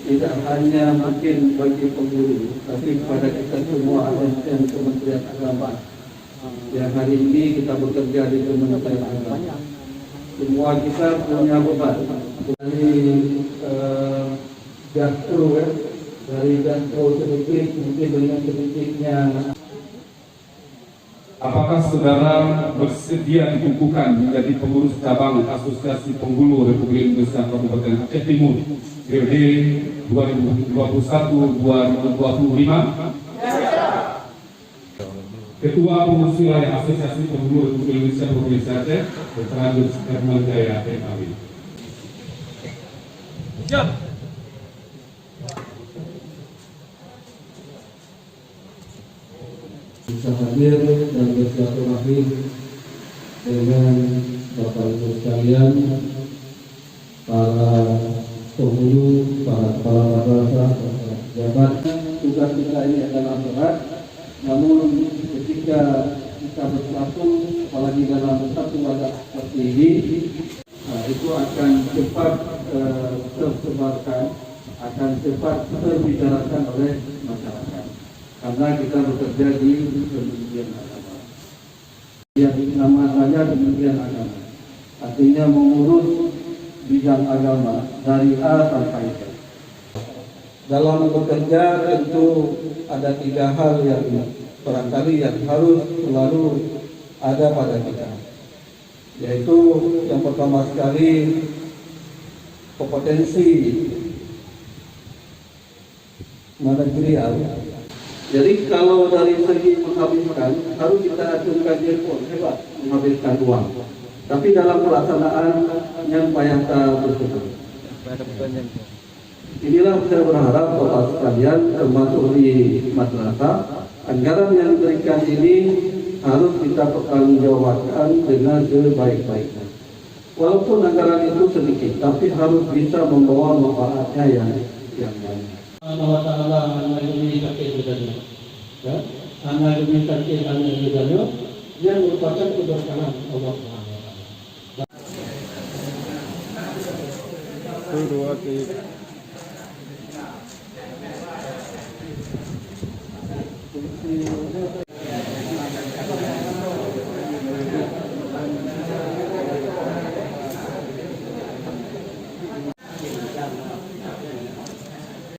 tidak hanya mungkin bagi pengguru, tapi kepada kita semua asisten Kementerian Agama yang hari ini kita bekerja di Kementerian Agama. Semua kita punya beban dari jastro, dari jastro sedikit mungkin dengan sedikitnya. Apakah saudara bersedia dikukuhkan menjadi pengurus cabang Asosiasi Penghulu Republik Indonesia Kabupaten Aceh Timur periode 2021-2025? Ketua Pengurus Wilayah Asosiasi Penghulu Republik Indonesia Provinsi Aceh, Dr. Agus Herman Jaya MAB. Siap. Bisa hadir dan bersilaturahmi dengan Bapak Ibu sekalian, para penghulu, para kepala madrasah, pejabat. Tugas kita ini adalah berat, namun ketika kita bersatu, apalagi dalam satu wadah seperti ini, itu akan cepat tersebarkan, akan cepat terbicarakan oleh masyarakat. Karena kita bekerja di Kementerian Agama. Yang namanya Kementerian Agama, artinya mengurus bidang agama dari A sampai Z. Dalam bekerja tentu ada 3 hal yang barangkali yang harus selalu ada pada kita, yaitu yang pertama sekali kompetensi manajerial. Jadi kalau dari segi menghabiskan, harus kita acungkan jempol, hebat menghabiskan uang. Tapi dalam pelaksanaan yang payah bersyukur. Inilah saya berharap Bapak sekalian, termasuk di madrasah, anggaran yang diberikan ini harus kita pertanggungjawabkan dengan sebaik-baiknya. Walaupun anggaran itu sedikit, tapi harus bisa membawa manfaatnya yang banyak. Allah Ta'ala anak demi sakit bedanya, ya, anak demi sakit anak bedanya, yang merupakan keberkahan Allah Ta'ala. 2, 3